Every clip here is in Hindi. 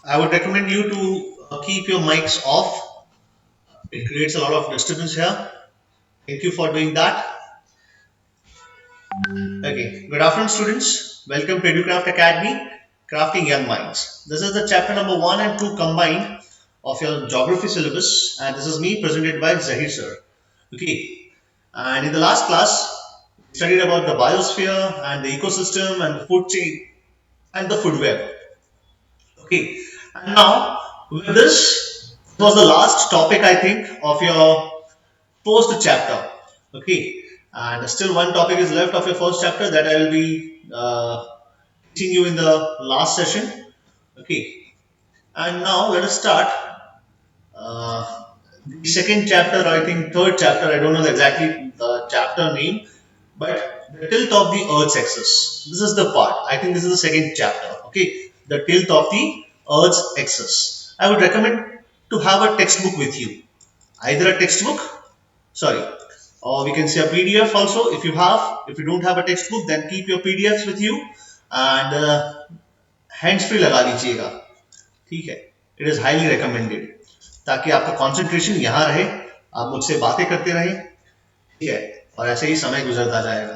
I would recommend you to keep your mics off. It creates a lot of disturbance here. Thank you for doing that. Okay, good afternoon, students. Welcome to EduCraft Academy, Crafting Young Minds. This is the chapter number 1 and 2 combined of your geography syllabus, and this is me presented by Zahir sir. Okay, and in the last class, we studied about the biosphere and the ecosystem and the food chain and the food web. Okay, and now with this was the last topic I think of your first chapter. Okay, and still one topic is left of your first chapter that I will be teaching you in the last session. Okay, and now let us start the second chapter, or I think third chapter. I don't know exactly the chapter name, but the tilt of the Earth's axis. This is the part. I think this is the second chapter. Okay, the tilt of the Earth's axis. I would recommend to have a textbook with you, either a textbook, sorry, or we can say a PDF also. If you don't have a textbook, then keep your PDFs with you and hands free लगा लीजिएगा. ठीक है, इट इज हाईली रिकमेंडेड, ताकि आपका कंसंट्रेशन यहाँ रहे, आप मुझसे बातें करते रहें. ठीक है, और ऐसे ही समय गुजरता जाएगा.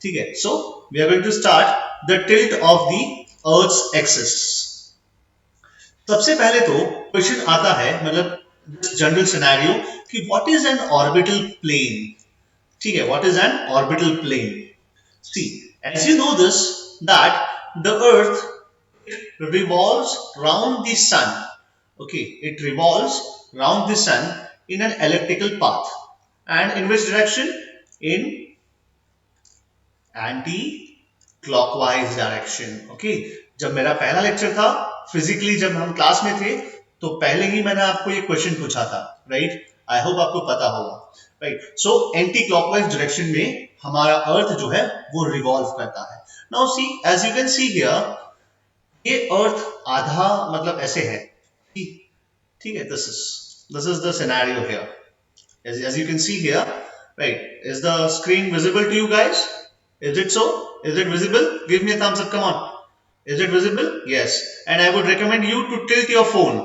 ठीक है, so we are going to start the tilt of the earth's axis. सबसे पहले तो क्वेश्चन आता है, मतलब जनरल सिनेरियो, कि what is an orbital plane. ठीक है, what is an orbital plane. See, as you know this that the earth revolves round the sun. Okay, it revolves round the sun in an elliptical path. And in which direction? In anti-clockwise direction. Okay, जब मेरा पहला लेक्चर था फिजिकली, जब हम क्लास में थे, तो पहले ही मैंने आपको ये क्वेश्चन पूछा था, राइट. आई होप आपको पता होगा, right. So anticlockwise direction में हमारा अर्थ जो है वो रिवॉल्व करता है. Now see, as you can see here, ये अर्थ आधा मतलब ऐसे है. ठीक है, this is the scenario here, as you can see here, right. Is the screen visible to you guys? Is it so? Is it visible? Give me a thumbs up, come on. Is it visible? Yes. And I would recommend you to tilt your phone.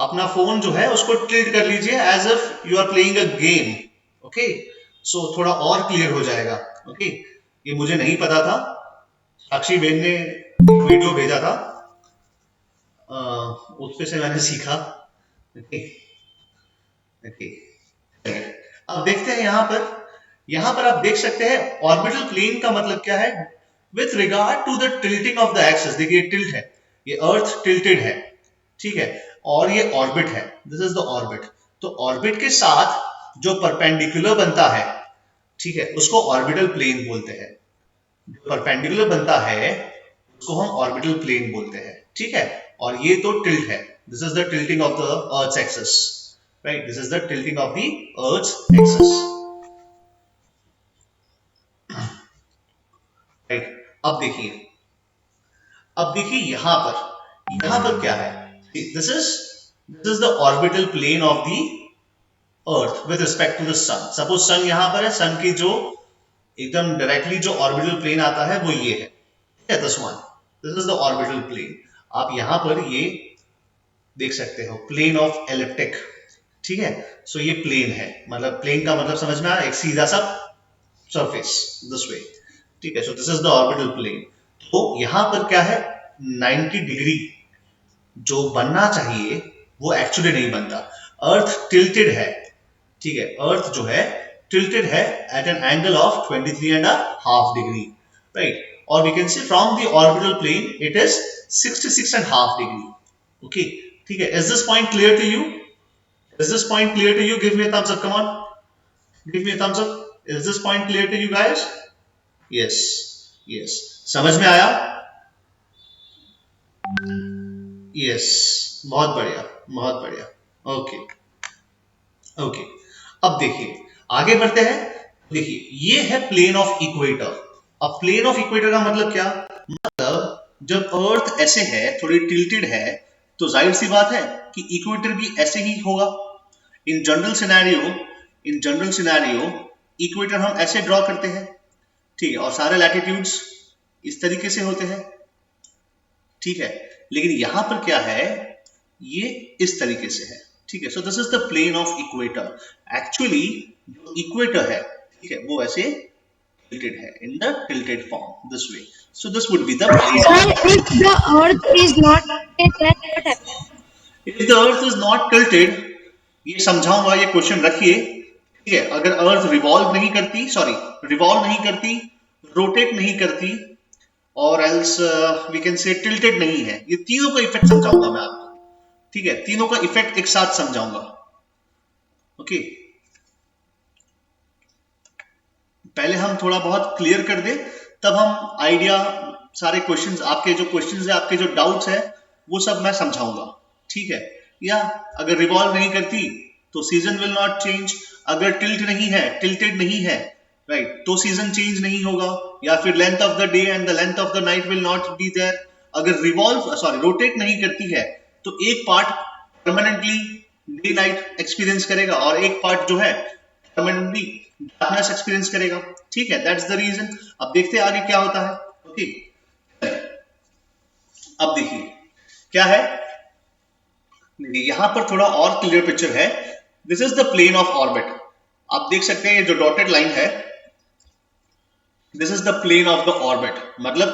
अपना फोन जो है उसको टिल्ट कर लीजिए as if you are playing a game. Okay, so थोड़ा और क्लियर हो जाएगा. Okay, ये मुझे नहीं पता था, साक्षी बेन ने वीडियो भेजा था, उसपे से मैंने सीखा. okay. Okay. अब देखते हैं यहां पर आप देख सकते हैं ऑर्बिटल प्लेन का मतलब क्या है with regard to the tilting of the axis. देखिए टिल्ट है, ये अर्थ टिल्टेड है, ठीक है, और ये ऑर्बिट है. This is the orbit. तो ऑर्बिट के साथ जो परपेंडिकुलर बनता है, ठीक है, उसको ऑर्बिटल प्लेन बोलते हैं. जो परपेंडिकुलर बनता है उसको हम ऑर्बिटल प्लेन बोलते हैं. ठीक है, और ये तो टिल्ट है. This is the tilting of the earth's axis, right. This is the tilting of the earth's axis, right. अब देखिए यहां पर क्या है. This is the orbital plane of the earth with respect to the sun. Suppose sun यहां पर है, सन की जो एकदम डायरेक्टली जो ऑर्बिटल प्लेन आता है वो ये है. This one, this is the orbital plane. आप यहां पर ये देख सकते हो, प्लेन ऑफ एलिप्टिक. ठीक है, सो ये प्लेन है, मतलब प्लेन का मतलब समझ में आया, एक सीधा सा सरफेस दिस वे. ठीक है, so this is the orbital plane. तो यहां पर क्या है, 90 डिग्री जो बनना चाहिए वो एक्चुअली नहीं बनता. अर्थ टिल्टेड है. ठीक है, अर्थ जो है tilted है at an angle of 23.5 degree, right. Or we can say from the orbital plane it is 66.5 degree. Okay, ठीक है. Is this point clear to you? Is this point clear to you? Give me a thumbs up, come on. Give me a thumbs up. Is this point clear to you guys? Yes, yes. समझ में आया? Yes, बहुत बढ़िया, बहुत बढ़िया. Okay, okay. अब देखिए आगे बढ़ते हैं. देखिए ये है प्लेन ऑफ इक्वेटर. अब प्लेन ऑफ इक्वेटर का मतलब क्या, मतलब जब अर्थ ऐसे है, थोड़ी टिल्टेड है, तो जाहिर सी बात है कि इक्वेटर भी ऐसे ही होगा. इन जनरल सिनेरियो इक्वेटर हम ऐसे ड्रॉ करते हैं. ठीक है, और सारे लैटिट्यूड्स इस तरीके से होते हैं. ठीक है, लेकिन यहां पर क्या है, ये इस तरीके से है, ठीक है। So this is the plane of equator. Actually जो इक्वेटर है, ठीक है, वो ऐसे tilted है, in the tilted form, this way. So this would be the plane Sir, of. if the earth is not tilted, then what happens? If the earth is not tilted, ये समझाऊंगा, ये क्वेश्चन रखिए, ठीक है। अगर अर्थ रिवॉल्व नहीं करती, सॉरी, रिवॉल्व नहीं करती, रोटेट नहीं करती, और else we can say tilted नहीं है, ये तीनों का इफेक्ट समझाऊंगा मैं आपको, ठीक है। तीनों का इफेक्ट एक साथ समझाऊंगा, ओके। पहले हम थोड़ा बहुत क्लियर कर दे, तब हम आइडिया, सारे क्वेश्चंस, आपके जो क्वेश्चंस है, आपके जो डाउट्स है, वो सब मैं समझाऊंगा, ठीक है। या अगर रिवॉल्व नहीं करती तो सीजन विल नॉट चेंज, अगर टिल्ट नहीं है, टिल्टेड नहीं है, राइट, तो सीजन चेंज नहीं होगा, या फिर length of the day and the length of the night will not be there. अगर रिवॉल्व, सॉरी, रोटेट नहीं करती है, तो एक part permanently day night experience करेगा, और एक पार्ट जो है परमानेंटली डार्कनेस एक्सपीरियंस करेगा, ठीक है। That's the reason. अब देखते हैं आगे क्या होता है, ओके। अब देखिए क्या है, यहां पर थोड़ा और क्लियर पिक्चर है। This is the plane of orbit. आप देख सकते हैं ये जो डॉटेड लाइन है, this is the plane of the orbit, मतलब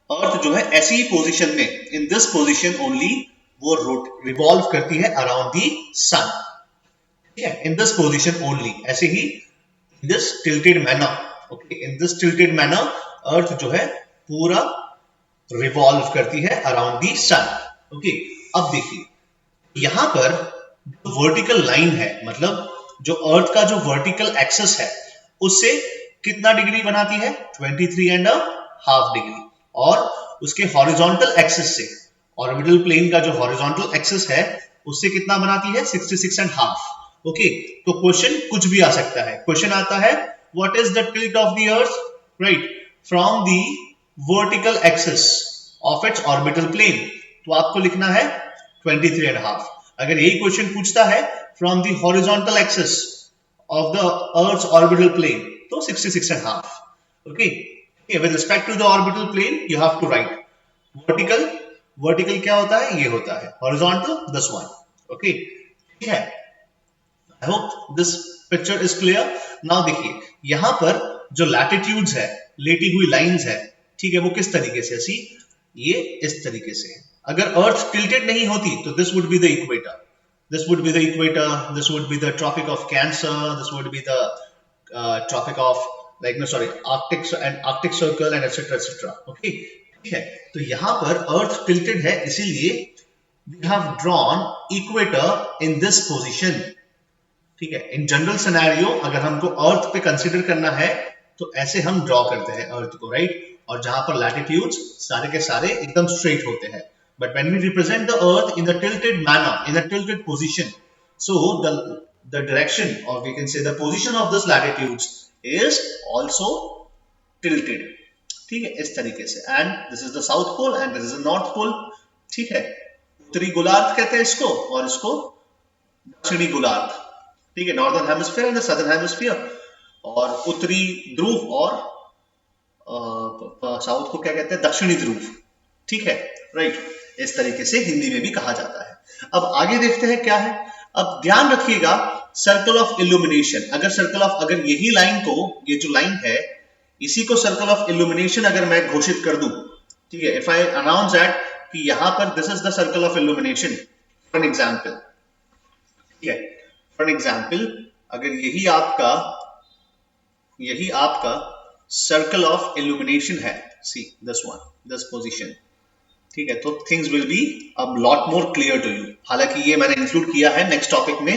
अर्थ जो है ऐसी ही पोजीशन में, इन दिस पोजीशन ओनली, वो रिवॉल्व करती है अराउंड दी सन, ठीक है, इन दिस पोजीशन ओनली, ऐसे ही this tilted manner, okay, in this tilted manner अर्थ जो है पूरा रिवॉल्व करती है अराउंड दी सन, ओके। अब देखिए यहां पर वर्टिकल लाइन है, मतलब जो अर्थ का जो वर्टिकल एक्सिस है, उससे कितना डिग्री बनाती है, 23.5 डिग्री, और उसके हॉरिजॉन्टल एक्सिस से, ऑर्बिटल प्लेन का जो हॉरिजॉन्टल एक्सिस है, उससे कितना बनाती है, 66.5, ओके। तो क्वेश्चन कुछ भी आ सकता है। क्वेश्चन आता है what is the tilt of the earth, right, from the vertical axis of its orbital plane, तो आपको लिखना है 23.5। अगर यही क्वेश्चन पूछता है from the horizontal axis of the earth's orbital plane, तो 66.5, okay. With respect to the orbital plane you have to write vertical, vertical क्या होता है, ये होता है, हॉरिजॉन्टल दिस वन, ओके, ठीक है। I hope this picture is clear. Now देखिए यहां पर जो लैटिट्यूड्स है, लेटी हुई लाइंस है, ठीक है, वो किस तरीके से, ऐसी, ये इस तरीके से। अगर अर्थ टिल्टेड नहीं होती तो this would be the equator, this would be the equator, this would be the tropic of Cancer, this would be the tropic of, like, no sorry, Arctic circle and etcetera, okay, ठीक है। तो यहां पर अर्थ टिल्टेड है, इसीलिए we have drawn equator in this position, ठीक है। इन जनरल सिनेरियो अगर हमको अर्थ पे कंसीडर करना है तो ऐसे हम ड्रॉ करते हैं अर्थ को, राइट, और जहां पर लैटिट्यूड्स सारे के सारे एकदम स्ट्रेट होते हैं। But when we represent the earth in a tilted manner, in a tilted position, so the direction, और we can say the position of this latitudes is also tilted, ठीक है, इस तरीके से। And this is the south pole and this is the north pole, ठीक है। उत्तरी गोलार्ध कहते हैं इसको, और इसको दक्षिणी गोलार्ध, ठीक है, northern hemisphere and the southern hemisphere, और उत्तरी ध्रुव और साउथ को क्या कहते हैं, दक्षिणी ध्रुव, ठीक है, राइट, इस तरीके से हिंदी में भी कहा जाता है। अब आगे देखते हैं क्या है। अब ध्यान रखिएगा सर्कल ऑफ इल्यूमिनेशन, अगर यही लाइन को, ये जो लाइन है, इसी को सर्कल ऑफ इल्यूमिनेशन अगर मैं घोषित कर दूं, ठीक है, इफ आई अनाउंस दैट कि यहां पर this is the circle of illumination, for example, ठीक है, फॉर एग्जाम्पल, अगर यही आपका सर्कल ऑफ इल्यूमिनेशन है, see this one, this position, ठीक है, तो थिंग्स विल बी अब lot more clear to you. हालांकि ये मैंने इंक्लूड किया है नेक्स्ट टॉपिक में,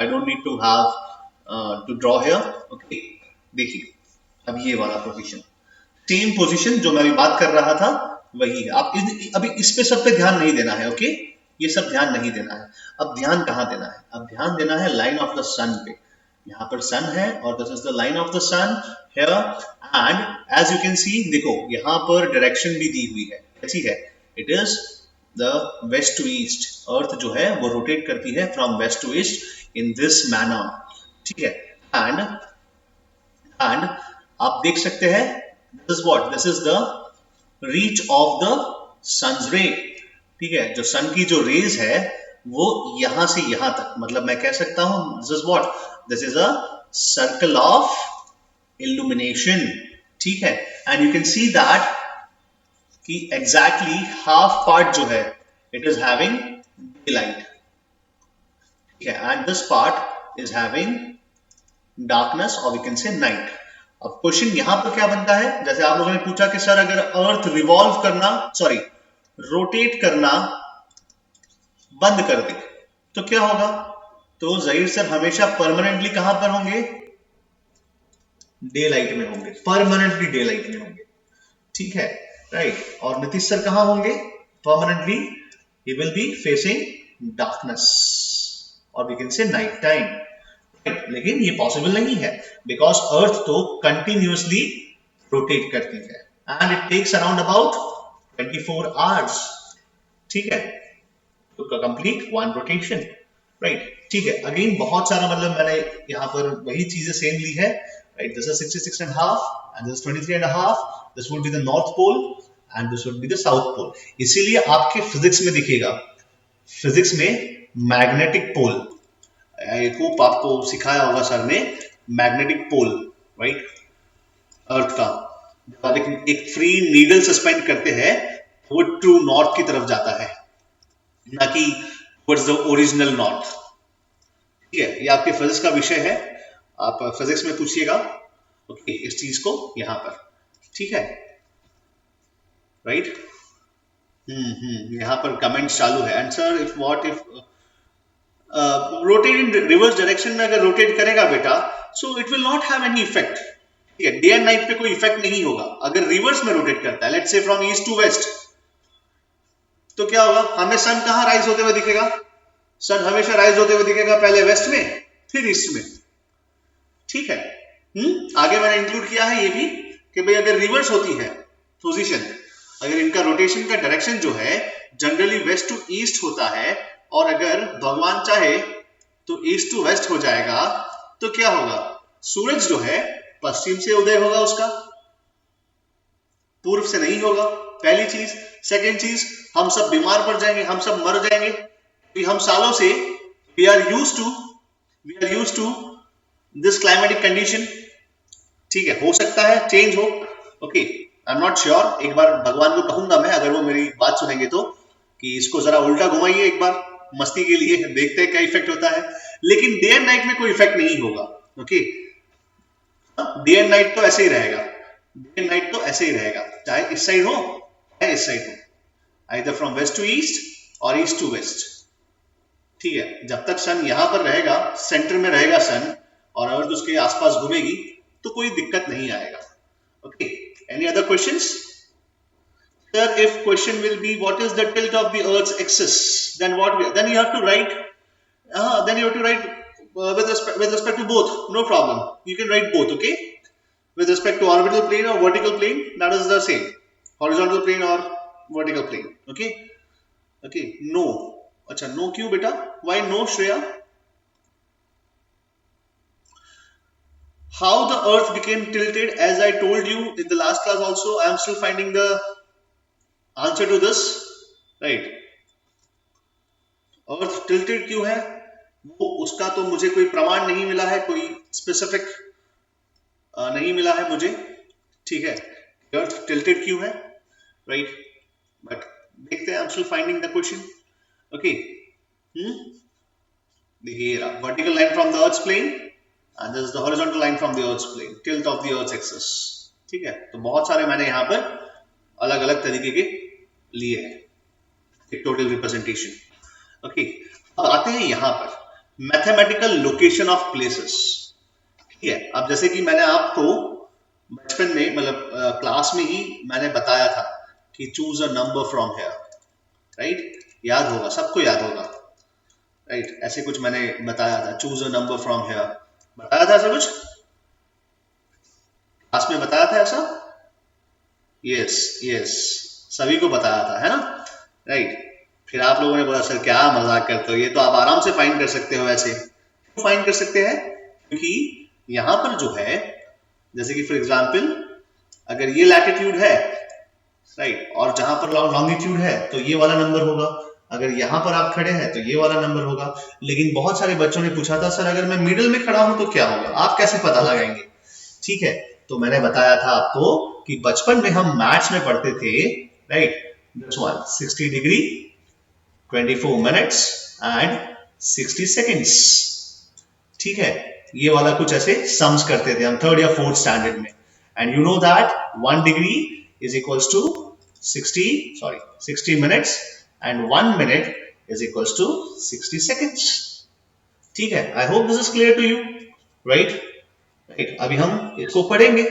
I don't need to have to draw here, okay. देखिए अब ये वाला पोजीशन, सेम पोजीशन जो मैं अभी बात कर रहा था वही है। आप अभी इस पे सब पे ध्यान नहीं देना है, ओके, ये सब ध्यान नहीं देना है। अब ध्यान कहाँ देना है, अब ध्यान देना है लाइन ऑफ द सन पे। यहाँ पर सन है और this is the line of the sun here, and as you can see, देखो यहाँ पर डायरेक्शन भी दी हुई है, कैसी है, it is the west to east. Earth जो है वो रोटेट करती है from west to east in this manner, ठीक है। एंड आप देख सकते हैं this is what, this is the reach of the sun's ray, ठीक है, जो सन की जो रेज है वो यहां से यहां तक, मतलब मैं कह सकता हूं this is what, this is a circle of illumination, ठीक है। And you can see that कि एग्जैक्टली हाफ पार्ट जो है it is having day light, ठीक है, and this part is having darkness और वी कैन से नाइट। अब क्वेश्चन यहां पर क्या बनता है, जैसे आप लोगों ने पूछा कि सर अगर अर्थ रिवॉल्व करना, सॉरी रोटेट करना बंद कर दे तो क्या होगा, तो जाहिर सर हमेशा परमानेंटली कहां पर होंगे, डे लाइट में होंगे, परमानेंटली डे लाइट में होंगे, ठीक है, राइट। और नीतीश सर कहां होंगे, परमानेंटली ही विल बी फेसिंग डार्कनेस और we can say night time, लेकिन ये पॉसिबल नहीं है बिकॉज अर्थ तो कंटिन्यूअसली रोटेट करती है and it takes around about 24 hours, ठीक है, to complete one rotation, right, ठीक है। अगेन बहुत सारा, मतलब मैंने यहाँ पर वही चीजें सेम ली है, right, this is 66 and half and this 23 and half, this would be the north pole and this would be the south pole. इसीलिए आपके फिजिक्स में दिखेगा, फिजिक्स में मैग्नेटिक पोल, खूब आपको सिखाया होगा सर ने, मैग्नेटिक पोल, राइट, अर्थ का जब आप एक फ्री नीडल सस्पेंड करते हैं वो ट्रू नॉर्थ की तरफ जाता है, ना कि टुवर्ड्स द ओरिजिनल नॉर्थ, ठीक है। ये आपके फिजिक्स का विषय है, आप फिजिक्स में पूछिएगा, ओके, इस चीज को यहां पर, ठीक है, राइट। यहां पर कमेंट्स चालू है, and sir if what if rotate in reverse direction में अगर रोटेट करेगा बेटा, so it will not have any effect, ठीक है, डे एंड नाइट पे कोई इफेक्ट नहीं होगा। अगर रिवर्स में रोटेट करता है, let's say from east to west, तो क्या होगा, हमें सन कहां राइज होते हुए दिखेगा, सन हमेशा राइज होते हुए दिखेगा, पहले वेस्ट में फिर ईस्ट में, ठीक है। आगे मैंने इंक्लूड किया है ये भी कि भाई अगर रिवर्स होती है पोजीशन, अगर इनका रोटेशन का डायरेक्शन जो है जनरली वेस्ट टू ईस्ट होता है और अगर भगवान चाहे तो ईस्ट टू वेस्ट हो जाएगा, तो क्या होगा, सूरज जो है पश्चिम से उदय होगा उसका, पूर्व से नहीं होगा, पहली चीज। सेकेंड चीज, हम सब बीमार पड़ जाएंगे, हम सब मर जाएंगे, क्योंकि हम सालों से we are used to this climatic condition, ठीक है। हो सकता है चेंज हो, okay, I am not sure, एक बार भगवान को कहूंगा मैं, अगर वो मेरी बात सुनेंगे तो, कि इसको जरा उल्टा घुमाइए एक बार मस्ती के लिए, देखते हैं क्या इफेक्ट होता है, लेकिन डे एंड नाइट में कोई इफेक्ट नहीं होगा, ओके, डे एंड नाइट तो ऐसे ही रहेगा, डे एंड नाइट तो ऐसे ही रहेगा, चाहे इस साइड हो चाहे इस साइड हो, either from west to east और ईस्ट टू वेस्ट, ठीक है। जब तक सन यहां पर रहेगा, सेंटर में रहेगा सन, और अर्थ उसके आसपास घूमेगी तो कोई दिक्कत नहीं आएगा, okay. Any other questions? Sir, if question will be what is the tilt of the Earth's axis, then then you have to write. Then you have to write with respect to both. No problem. You can write both. Okay. With respect to orbital plane or vertical plane, that is the same. Horizontal plane or vertical plane. Okay. Okay. No. अच्छा no क्यों बेटा? Why no, Shreya? How the Earth became tilted? As I told you in the last class also, I am still finding the answer to this, right. Earth tilted क्यों है, वो उसका तो मुझे कोई प्रमाण नहीं मिला है, कोई स्पेसिफिक नहीं मिला है मुझे, ठीक है, अर्थ टिल्टेड क्यों है, राइट, बट देखते हैं, I am still finding the question, okay. देखिए vertical line from the earth's plane and this is the horizontal line from the earth's plane, tilt of the earth's axis, ठीक है। तो बहुत सारे मैंने यहाँ पर अलग अलग तरीके के लिए है, एक टोटल रिप्रेजेंटेशन, ओके। अब आते हैं यहां पर मैथमेटिकल लोकेशन ऑफ प्लेसेस, ठीक है। अब जैसे कि मैंने आपको बचपन में, मतलब क्लास में ही मैंने बताया था कि choose a number from here, right, याद होगा, सबको याद होगा, राइट, ऐसे कुछ मैंने बताया था, choose a number from here, बताया था ऐसा कुछ क्लास में, बताया था ऐसा, यस यस, सभी को बताया था, है ना, राइट। फिर आप लोगों ने बोला सर क्या मजाक करते हो, ये तो आप आराम से फाइंड कर सकते हो, वैसे क्यों फाइंड कर सकते हैं, क्योंकि यहां पर जो है, जैसे कि फॉर एग्जांपल अगर ये लैटिट्यूड है राइट। और जहां पर लॉन्गिट्यूड है तो ये वाला नंबर होगा, अगर यहाँ पर आप खड़े हैं तो ये वाला नंबर होगा। लेकिन बहुत सारे बच्चों ने पूछा था सर अगर मैं मिडिल में खड़ा हूं तो क्या होगा, आप कैसे पता लगाएंगे? ठीक है, तो मैंने बताया था आपको कि बचपन में हम मैथ्स में पढ़ते थे, right, this one 60 degree 24 minutes and 60 seconds. ठीक है, ये वाला कुछ ऐसे सम्स करते थे हम थर्ड या फोर्थ स्टैंडर्ड में। And you know that 1 degree is equals to 60 minutes and 1 minute is equals to 60 seconds. ठीक है, I hope this is clear to you, right. Right, अभी हम इसको पढ़ेंगे।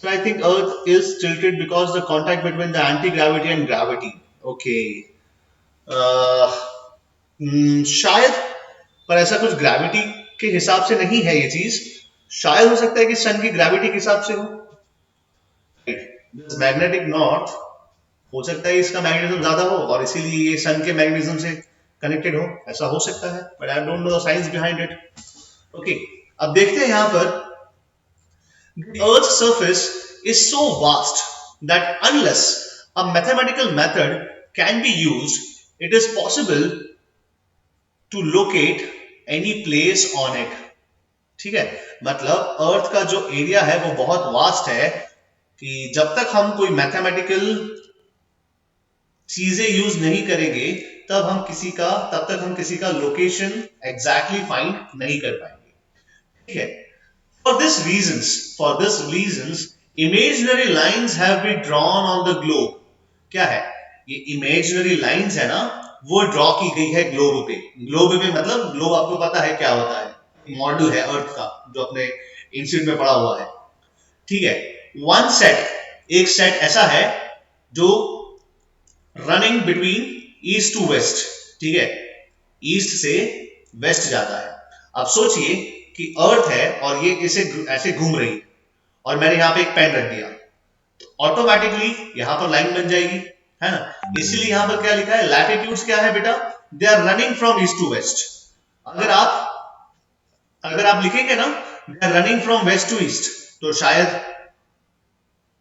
So I think Earth is tilted because the contact between the anti-gravity and gravity. Okay. शायद, पर ऐसा कुछ ग्रेविटी के हिसाब से नहीं है ये चीज। शायद हो सकता है कि सन की ग्रेविटी के हिसाब से हो। मैग्नेटिक नॉर्थ हो सकता है इसका मैग्नेटिज्म ज्यादा हो और इसीलिए ये सन के मैग्नेटिज्म से कनेक्टेड हो, ऐसा हो सकता है, but I don't know the science behind it. Okay, अब देखते हैं यहां पर the Earth's surface is so vast that unless a mathematical method can be used, it is possible to locate any place on it. ठीक है, मतलब अर्थ का जो एरिया है वो बहुत वास्ट है कि जब तक हम कोई मैथमेटिकल चीजें यूज नहीं करेंगे तब तक हम किसी का लोकेशन एग्जैक्टली फाइंड नहीं कर पाएंगे। ठीक है, For this reasons, imaginary lines have been drawn on the globe. क्या है ये imaginary lines है ना, वो ड्रॉ की गई है ग्लोब पे। ग्लोब पे मतलब ग्लोब आपको पता है क्या होता है, मॉडल है अर्थ का जो अपने इंस्टीट्यूट में पढ़ा हुआ है। ठीक है, वन सेट, एक सेट ऐसा है जो running between east to west. ठीक है, ईस्ट से वेस्ट जाता है। अब सोचिए कि अर्थ है और ये इसे ऐसे घूम रही है और मैंने यहां पे एक पेन रख दिया तो ऑटोमेटिकली यहां पर लाइन बन जाएगी, है ना। इसीलिए यहां पर क्या लिखा है, लैटिट्यूड्स क्या है बेटा, they are running from east to west. अगर आप लिखेंगे ना they are running from west to east तो शायद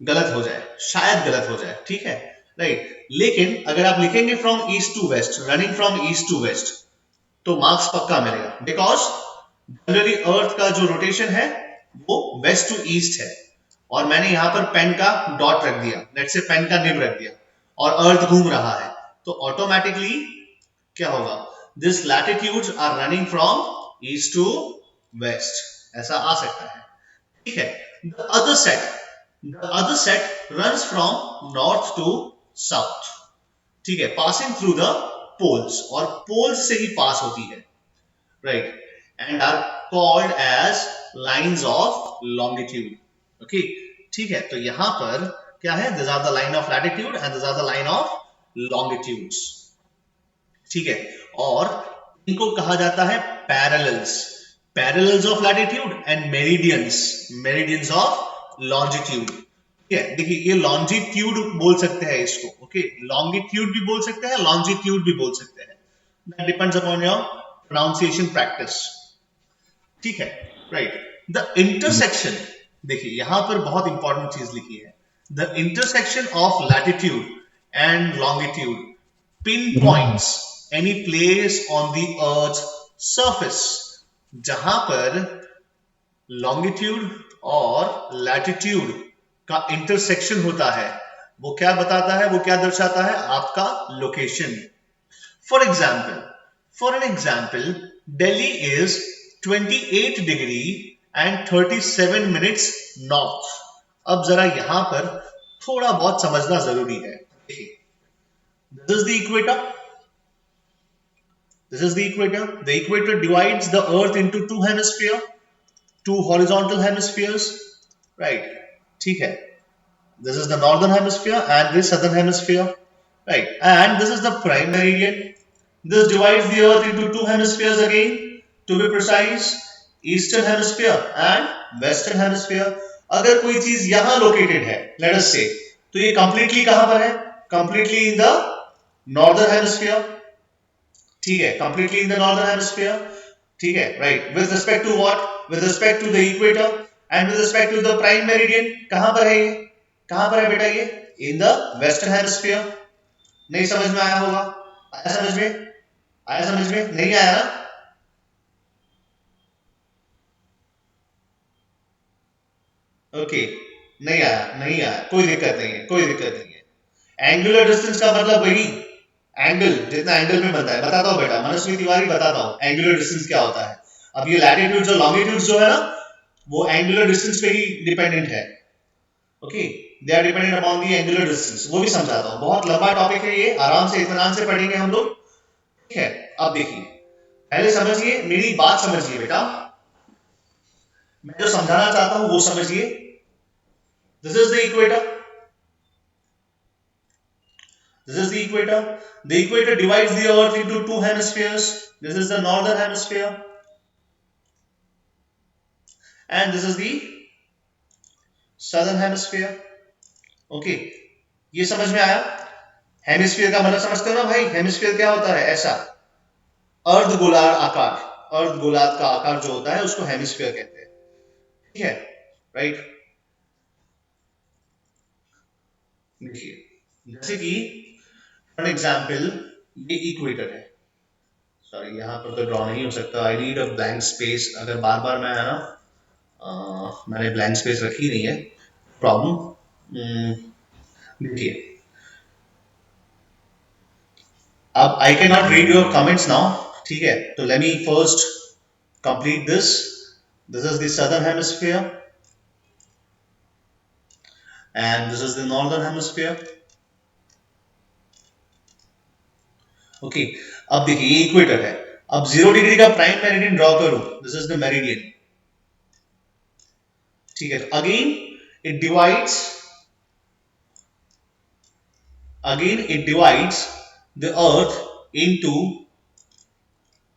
गलत हो जाए, शायद गलत हो जाए। ठीक है, राइट। लेकिन अगर आप लिखेंगे from east to west, running from east to west, तो मार्क्स पक्का मिलेगा, बिकॉज जनरली अर्थ का जो रोटेशन है वो वेस्ट टू ईस्ट है और मैंने यहां पर पेन का डॉट रख दिया, लेट्स से पेन का निब रख दिया और अर्थ घूम रहा है तो ऑटोमेटिकली क्या होगा, this latitudes are running from east to west, ऐसा आ सकता है। ठीक है, the other set runs from north to south। ठीक है, पासिंग थ्रू द पोल्स, और पोल्स से ही पास होती है, right, and are called as lines of longitude. Okay, ठीक है, तो यहां पर क्या है, this are the line of latitude and this are the line of longitudes. ठीक है, और इनको कहा जाता है parallels, parallels of latitude and meridians of longitude. देखिए ये लॉन्जिट्यूड बोल सकते हैं इसको, ओके, लॉन्गिट्यूड भी बोल सकते हैं, लॉन्जिट्यूड भी बोल सकते हैं, that depends upon your pronunciation practice. ठीक है, राइट। द इंटरसेक्शन, देखिए यहां पर बहुत इंपॉर्टेंट चीज लिखी है, the intersection of latitude and longitude pin points any place on the earth surface. जहां पर लॉन्गिट्यूड और लैटिट्यूड का इंटरसेक्शन होता है वो क्या बताता है, वो क्या दर्शाता है, आपका location. For an example Delhi is 28 degree and 37 minutes north. अब जरा यहां पर थोड़ा बहुत समझना जरूरी है। This is the equator, the equator divides the earth into two horizontal hemispheres, right? ठीक है, this is the northern hemisphere and this southern hemisphere, right? And this is the prime meridian. This divides the earth into two hemispheres again, to be precise, eastern hemisphere and western hemisphere. अगर कोई चीज यहां लोकेटेड है, let us say, तो ये completely कहां पर है, completely in the northern hemisphere। ठीक है, completely in the northern hemisphere। ठीक है, right, with respect to what, with respect to the equator and with respect to the prime meridian। कहां पर है ये, कहां पर है बेटा, इन द वेस्टर्न हेमिस्फीयर। नहीं समझ में आया होगा? आया समझ में? आया समझ में? नहीं आया ना? ओके, नहीं आया, नहीं आया, कोई दिक्कत नहीं है, कोई दिक्कत नहीं है। एंगुलर डिस्टेंस का मतलब वही एंगल, जितना एंगल में बनता है। बताता हूँ बेटा, मनस्वी तिवारी बताता हूँ एंगुलर डिस्टेंस क्या होता है। अब ये लैटिट्यूड्स और लॉन्गिट्यूड्स जो है ना, वो एंगुलर डिस्टेंस पे ही डिपेंडेंट है। Okay, they are dependent upon the angular distance. वो भी समझाता हूँ, बहुत लंबा टॉपिक है ये, आराम से इत्मीनान से पढ़ेंगे हम लोग। ठीक है, अब देखिए, पहले समझिए, मेरी बात समझिए बेटा, मैं जो समझाना चाहता हूँ वो समझिए। This is the equator, this is the equator. The equator divides the earth into two hemispheres. This is the northern hemisphere and this is the southern hemisphere. Okay, ये समझ में आया? हेमिस्फीयर का मतलब समझते हो ना भाई? हेमिस्फीयर क्या होता है? ऐसा अर्ध गोलार्ध आकार, अर्ध गोलार्ध का आकार जो होता है उसको हेमिस्फीयर कहते हैं। ठीक है, राइट। देखिए, जैसे कि फॉर एग्जांपल ये इक्वेटर है। सॉरी, यहाँ पर तो ड्रॉ नहीं हो सकता, I need a blank space. अगर बार बार मैं, है ना, मैंने ब्लैंक स्पेस रखी नहीं है, प्रॉब्लम। देखिए, अब I can not read your comments now. ठीक है, तो let me first complete this. This is the southern hemisphere and this is the northern hemisphere. Okay, अब देखिए ये इक्वेटर है। अब 0 डिग्री का प्राइम मेरिडियन ड्रॉ करूं, दिस इज द मेरिडियन। ठीक है, again it divides, again it divides the earth into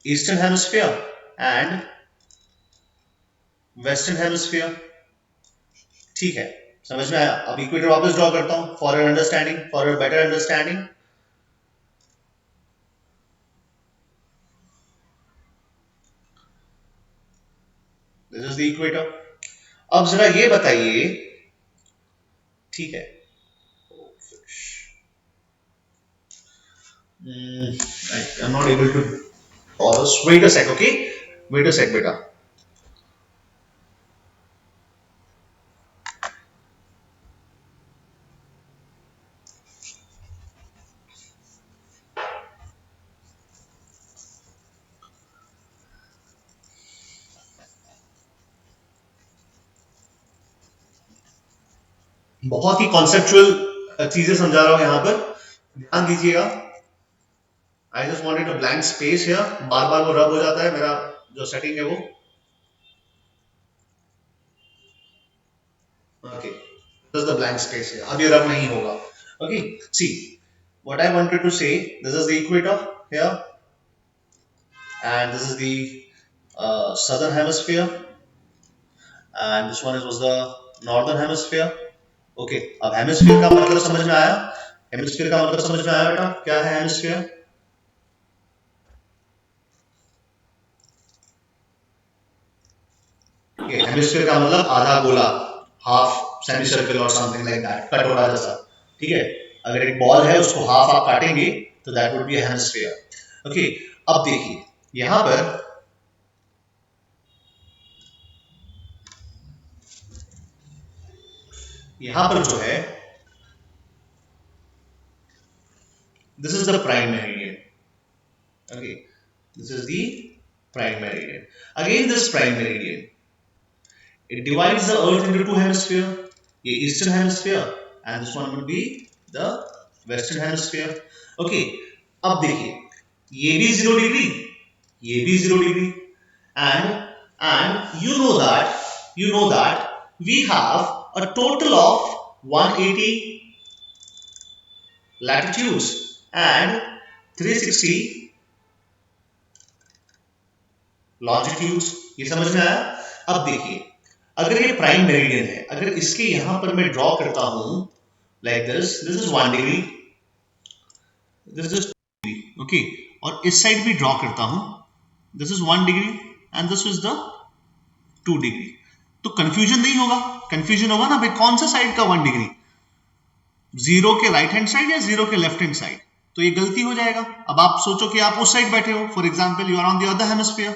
eastern hemisphere and western hemisphere। ठीक है, समझ में आया? अब इक्वेटर वापस ड्रॉ करता हूं for your understanding, for your better understanding. This is the equator. अब जरा ये बताइए, ठीक है, I am not able to pause, wait a sec, okay, wait a sec बेटा। बहुत ही कॉन्सेप्चुअल चीजें समझा रहा हूं यहां पर, ध्यान दीजिएगा। I just wanted a blank space here, बार बार वो रब हो जाता है मेरा जो सेटिंग है वो। Okay, this is the blank space here, अब ये रब नहीं होगा। Okay, see what I wanted to say, this is the equator here and this is the southern hemisphere and this one was the northern hemisphere। Okay, अब हेमिस्फीयर का मतलब समझ में आया? हेमिस्फीयर का मतलब समझ में आया बेटा? क्या है हेमिस्फीयर? हेमिस्फीयर का मतलब आधा गोला, हाफ सेमी सर्कल और समथिंग लाइक दैट, कटोरा जैसा। ठीक है, अगर एक बॉल है उसको हाफ आप काटेंगे तो that would be a hemisphere. Okay, अब देखिए यहां पर जो है, this is the prime meridian। okay, this is the prime meridian। again this prime meridian, it divides the earth into two hemispheres, the eastern hemisphere and this one would be the western hemisphere। okay, अब देखिए ये भी 0 डिग्री, ये भी 0 degree and you know that we have a total of 180 latitudes and 360 longitudes। ये समझ में आया? अब देखिए, अगर ये प्राइम मेरिडियन है, अगर इसके यहां पर मैं ड्रॉ करता हूं like this, this is 1 degree, this is 2 degree. Okay, और इस साइड भी ड्रॉ करता हूं, this is 1 degree and this is the 2 degree. तो कंफ्यूजन नहीं होगा? कंफ्यूजन होगा ना भाई, कौन सा साइड का 1 डिग्री? जीरो के राइट हैंड साइड या जीरो के लेफ्ट हैंड साइड, तो ये गलती हो जाएगा। अब आप सोचो कि आप उस साइड बैठे हो, for example you are on the other hemisphere,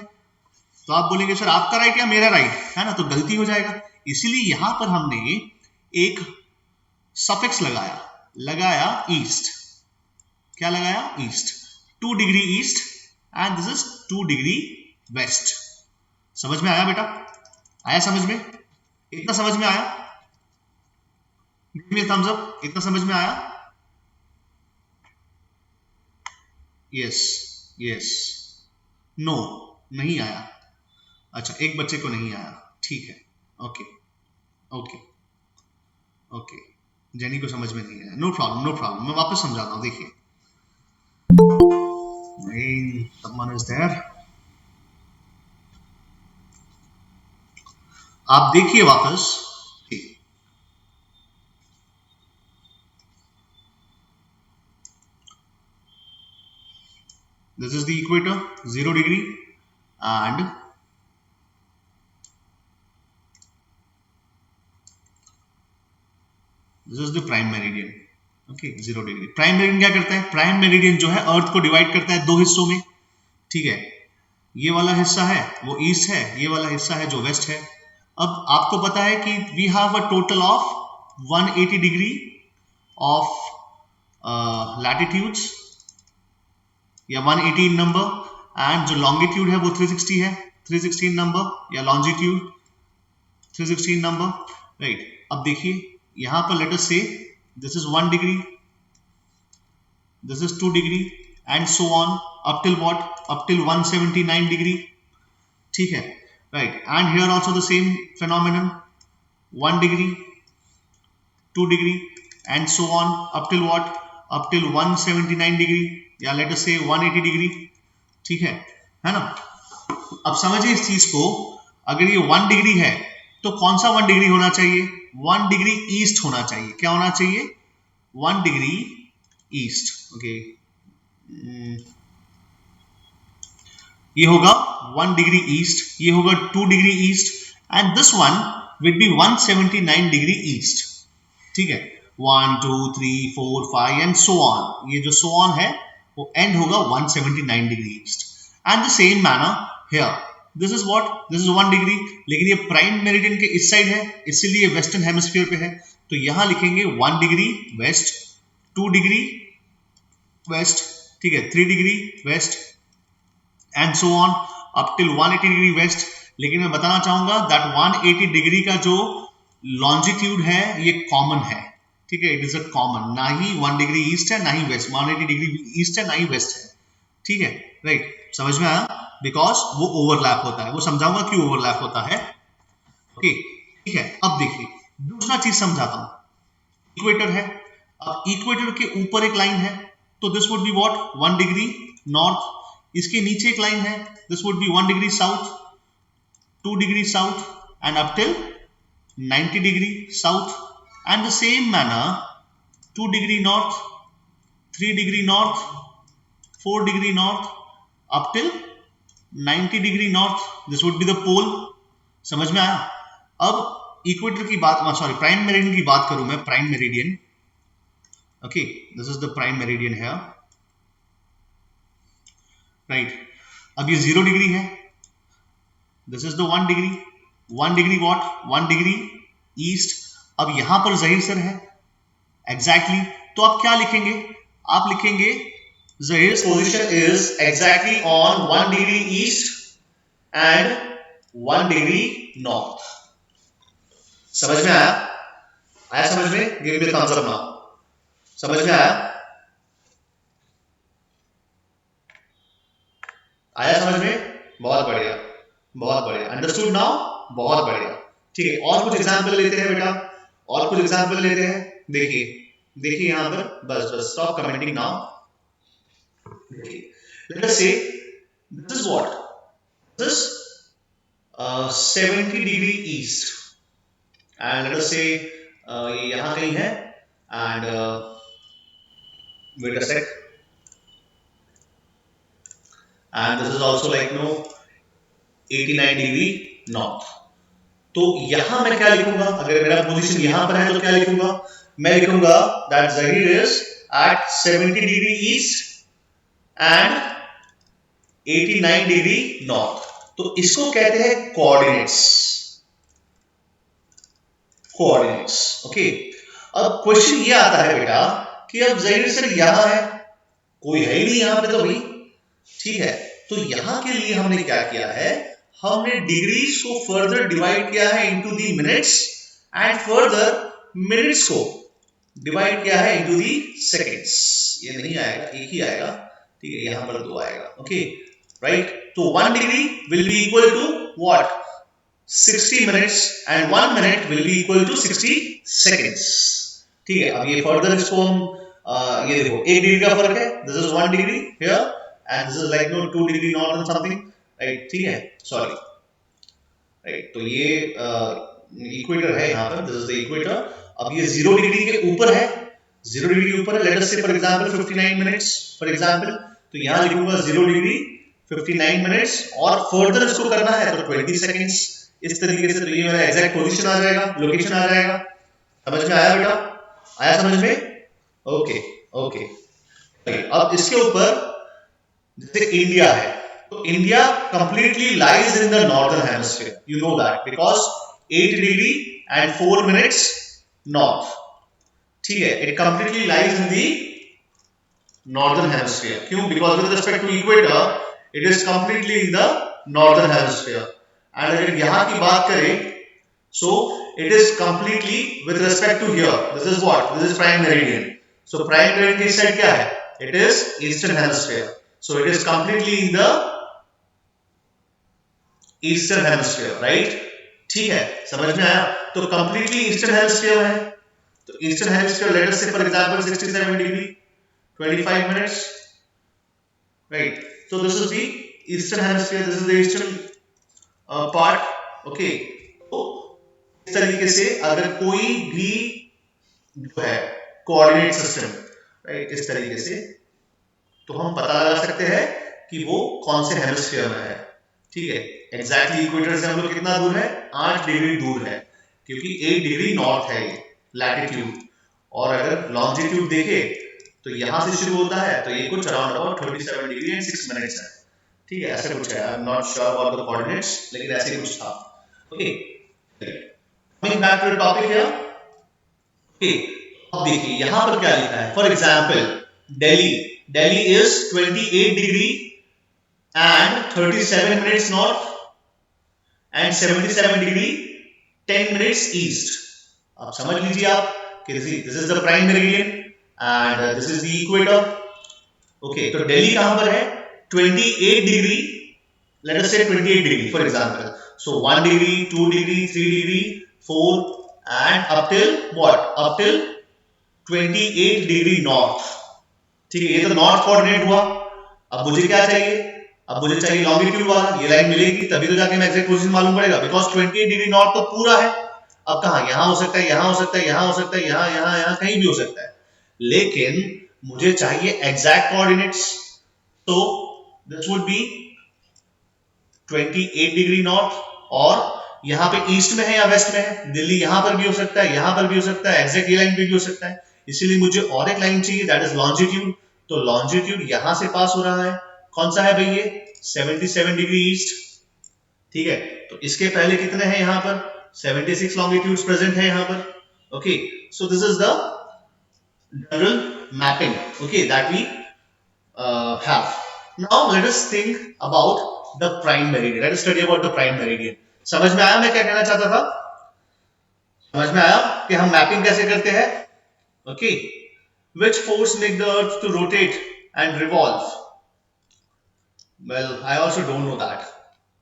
तो आप बोलेंगे सर आपका राइट या मेरा राइट, है ना, तो गलती हो जाएगा। इसीलिए यहां पर हमने एक सफिक्स लगाया ईस्ट। क्या लगाया? East. 2 degree east and this is 2 degree west. समझ में आया बेटा? आया समझ में? इतना समझ में आया? Give me thumbs up. इतना समझ में आया? यस यस नो, नहीं आया। अच्छा, एक बच्चे को नहीं आया, ठीक है, ओके ओके ओके। जेनी को समझ में नहीं आया, नो प्रॉब्लम नो प्रॉब्लम, मैं वापस समझाता हूं। देखिए, someone is there, आप देखिए वापस। This is the equator, 0 degree, and this is the prime meridian. Okay, 0 degree. Prime meridian क्या करता है? प्राइम मेरिडियन जो है अर्थ को डिवाइड करता है 2 हिस्सों में, ठीक है। ये वाला हिस्सा है वो ईस्ट है, ये वाला हिस्सा है जो वेस्ट है। अब आपको पता है कि we have a total of 180 degree of latitudes या 180 नंबर, एंड जो लॉन्गिट्यूड है वो 360 है, 316 नंबर, या लॉन्जिट्यूड 316 नंबर, राइट। अब देखिए यहां पर लेट अस से this is 1 degree, this is 2 degree and so on up till what? Up till 179 degree, ठीक है, right। and here also the same phenomenon, 1 degree, 2 degree and so on up till what? Up till 179 degree, या let us say 180 degree, ठीक है ना। अब समझिए इस चीज को, अगर ये 1 डिग्री है तो कौन सा 1 डिग्री होना चाहिए? 1 डिग्री ईस्ट होना चाहिए। क्या होना चाहिए? 1 डिग्री ईस्ट, ओके। ये होगा 1 डिग्री ईस्ट, ये होगा 2 degree east, and this one will be 179 degree east, ठीक है। 1 2 3 4 5 एंड सो ऑन, ये जो सो ऑन है वो एंड होगा 179 degree east. And the same manner here, this is what? This is 1 degree, लेकिन ये प्राइम मेरिडियन के इस साइड है, इसीलिए वेस्टर्न हेमिस्फीयर पे है, तो यहां लिखेंगे 1 डिग्री वेस्ट, 2 डिग्री वेस्ट, ठीक है, 3 degree west and so on up till 180 degree west. लेकिन मैं बताना चाहूंगा दैट 180 डिग्री का जो लॉन्जिट्यूड है ये कॉमन है, ठीक है, इट इज अ कॉमन, ना ही 1 डिग्री ईस्ट है ना ही वेस्ट, 180 डिग्री ईस्ट है ना ही वेस्ट है, ठीक है, राइट। समझ में आया? बिकॉज वो ओवरलैप होता है, वो समझाऊंगा क्यों ओवरलैप होता है, ओके, ठीक है। अब देखिए दूसरा चीज समझाता हूं। इक्वेटर है, अब इक्वेटर के ऊपर एक लाइन है, तो this would be what? 1 degree north. इसके नीचे एक लाइन है, this would be 1 degree south, 2 degree south and up till 90 degree south, and the same manner 2 degree north, 3 degree north, 4 degree north up till 90 degree north, this would be the pole. समझ में आया? अब इक्वेटर की बात, सॉरी प्राइम मेरिडियन की बात करूं मैं, prime meridian, okay, this is the prime meridian है, राइट। अब ये 0 डिग्री है, this is the 1 degree, 1 degree what? 1 degree east. अब यहां पर ज़हीर सर है एग्जैक्टली, तो आप क्या लिखेंगे? आप लिखेंगे Zahir's position is exactly on 1 degree east and 1 degree north. समझ में आया? आया समझ में? Give me a thumbs up now. समझ में आया? आया समझ में? बहुत बढ़िया, बहुत बढ़िया। Understood now? बहुत बढ़िया, ठीक है। और कुछ एग्जाम्पल लेते हैं बेटा, और कुछ एग्जाम्पल लेते हैं। देखिए देखिए यहां पर, बस bus stop commenting now. Let us say this is what? This is 70 degree east, and let us say ये यहाँ कहीं है, and wait a sec, and this is also like 89 degree north। तो यहां मैं क्या लिखूंगा? अगर मेरा पोजीशन यहां पर है तो क्या लिखूंगा? मैं लिखूंगा that Zaheer is at 70 degree east and 89 degree north. तो इसको कहते हैं कोऑर्डिनेट्स, कोऑर्डिनेट्स। ओके, अब क्वेश्चन ये आता है बेटा कि अब जहीर सर यहां है, कोई है ही नहीं यहां पे तो भाई, ठीक है। तो यहां के लिए हमने क्या किया है, हमने डिग्रीज को फर्दर डिवाइड किया है into the minutes and further minutes को डिवाइड किया है इनटू दी सेकंड्स। ये नहीं आएगा, एक ही आएगा, ठीक है, यहां पर दो आएगा। ओके राइट, तो 1 degree will be equal to what, 60 minutes and 1 minute will be equal to 60 seconds. ठीक है, अब ये फर्दर इसको हम ये देखो 1 डिग्री का फर्क है, this is 1 degree here and this is like no 2 degree north and something, right, ठीक है, सॉरी, राइट। तो ये इक्वेटर है यहाँ पर, दिस इज द इक्वेटर। अब ये 0 डिग्री के ऊपर है, 0 डिग्री के ऊपर है, लेट अस से for example 59 minutes for example, तो यहाँ लिखूंगा 0 डिग्री 59 मिनट्स और फर्दर इसको करना है तो 20 सेकंड्स, इस तरीके से। तो ये मेरा एग्जैक्ट पोजीशन आ जाएगा, लोकेशन आ जाएगा। समझ में आया बेटा, आया समझ में? Okay okay. अब इसके ऊपर जैसे इंडिया है, तो India completely lies in the northern hemisphere, you know that, because 8 degree and 4 minutes north, ठीक है, it completely lies in the northern hemisphere. क्यों? Because with respect to equator it is completely in the northern hemisphere. And अगर यहां की बात करें, so it is completely with respect to here, this is what, this is prime meridian, so prime meridian की साइड क्या है, it is eastern hemisphere, so it is completely in the eastern hemisphere, right? ठीक है, समझ में आया? तो completely eastern hemisphere है, तो eastern hemisphere let us say for example 67 degree 25 minutes, right? So this is the eastern hemisphere, this is the eastern part, okay? तो इस तरीके से अगर कोई भी जो है कोऑर्डिनेट सिस्टम, राइट, इस तरीके से, तो हम पता लगा सकते हैं कि वो कौन से हेमिस्फीयर में है। ठीक है, एग्जैक्टली इक्वेटर से हम लोग कितना दूर है, 8 डिग्री दूर है, क्योंकि 8 डिग्री नॉर्थ है ये लैटिट्यूड। और अगर लॉन्जिट्यूड देखे तो यहां से शुरू होता है, तो ये कुछ around about 37 degree and 6 minutes है। ठीक है, ऐसा कुछ है, I am not sure about the coordinates, लेकिन ऐसे कुछ था। Okay, coming back to the topic here, okay, अब देखिए यहां पर क्या लिखा है, for example Delhi, Delhi is 28 degree and 37 minutes north and 77 degree 10 minutes east. अब समझ लीजिए आप कि this is the prime meridian and this is the equator. Okay, तो दिल्ली कहां पर है, 28 डिग्री, लेट अस से 28 degree for example, so 1 degree 2 degree 3 degree 4 and up till what, up till 28 degree north. ठीक है, ये तो नॉर्थ कोऑर्डिनेट हुआ। अब मुझे क्या चाहिए, अब मुझे चाहिए लॉन्गिट्यूड वाला, ये लाइन मिलेगी तभी तो जाके मैं एग्जैक्ट पोजीशन मालूम पड़ेगा, बिकॉज 28 डिग्री नॉर्थ तो पूरा है। अब कहां, यहां हो सकता है, यहां हो सकता है, यहां हो सकता है, यहां यहां यहां कहीं भी हो सकता है, लेकिन मुझे चाहिए एग्जैक्ट कोऑर्डिनेट्स। तो this would B 28 degree north, और यहां पे ईस्ट में है या वेस्ट में है, दिल्ली यहां पर भी हो सकता है, यहां पर भी हो सकता है, एग्जैक्ट ये लाइन पे भी हो सकता है, इसीलिए मुझे और एक लाइन चाहिए, दैट इज लॉन्जिट्यूड। तो लॉन्जिट्यूड यहां से पास हो रहा है, कौन सा है भाई ये, 77 डिग्री ईस्ट। ठीक है, तो इसके पहले कितने हैं यहाँ पर, 76 लॉन्गिट्यूड्स प्रेजेंट है यहाँ पर। Okay, so this is the general mapping, okay, that we have. Now let us think about the prime meridian, let us study about the prime meridian। समझ में आया मैं क्या कहना चाहता था, समझ में आया कि हम मैपिंग कैसे करते हैं। Okay, which force make the earth to rotate and revolve? Well, I also don't know that,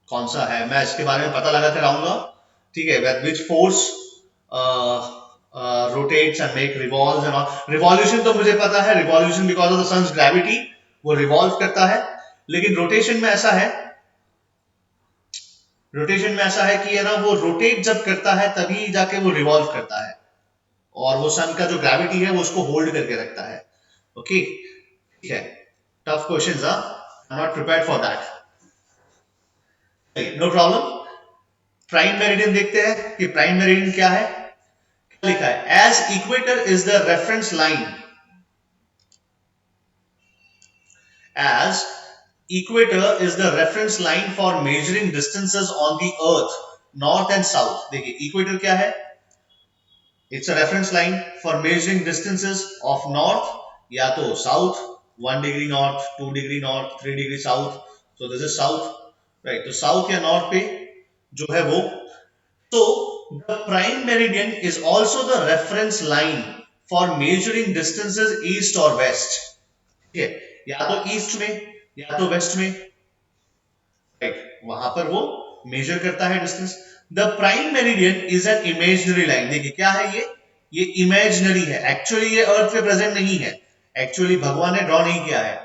कौन सा है, मैं इसके बारे में पता लगाते रहूंगा। ठीक है, which force rotates and make revolves and all। revolution तो मुझे पता है, revolution because of the sun's gravity, वो revolve करता है, लेकिन रोटेशन में ऐसा है, रोटेशन में ऐसा है कि है ना, वो रोटेट जब करता है तभी जाके वो रिवॉल्व करता है, और वो सन का जो ग्रेविटी है वो उसको होल्ड करके रखता है। ओके, ठीक है, tough questions, I am not prepared for that, no problem. Prime meridian देखते हैं कि प्राइम मेरिडियन क्या है। लिखा है as equator is the reference line, as equator is the reference line for measuring distances on the earth north and south. देखिए equator क्या है, it's a reference line for measuring distances of north या तो south 1 degree north 2 degree north 3 degree south, so this is south, right? तो south या north पे जो है वो, so the prime meridian is also the reference line for measuring distances east or west. ठीक है, या तो ईस्ट में या तो वेस्ट में, राइट? वहां पर वो मेजर करता है distance. The prime meridian is an imaginary line. देखिए क्या है ये इमेजिनरी है, एक्चुअली ये अर्थ पे प्रेजेंट नहीं है, एक्चुअली भगवान ने ड्रॉ नहीं किया है.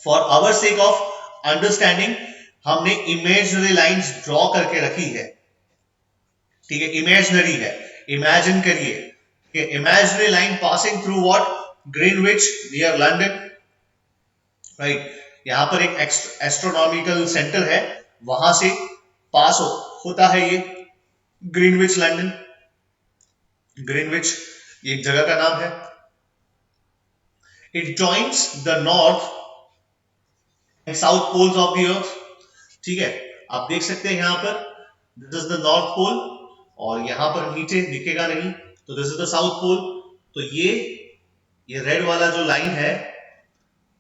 For our sake of understanding हमने इमेजिनरी लाइंस ड्रॉ करके रखी है, ठीक है? इमेजिनरी है, इमेजिन करिए. Imaginary line passing through what? Greenwich near London, right? यहां पर एक एस्ट्रोनॉमिकल सेंटर है, वहां से पास होता है ये ग्रीनविच लंदन. ग्रीनविच ये एक जगह का नाम है. It joins the north and south poles of the earth. ठीक है, आप देख सकते हैं यहां पर this is the north pole, और यहां पर नीचे दिखेगा नहीं, तो this is the south pole. तो ये रेड वाला जो लाइन है,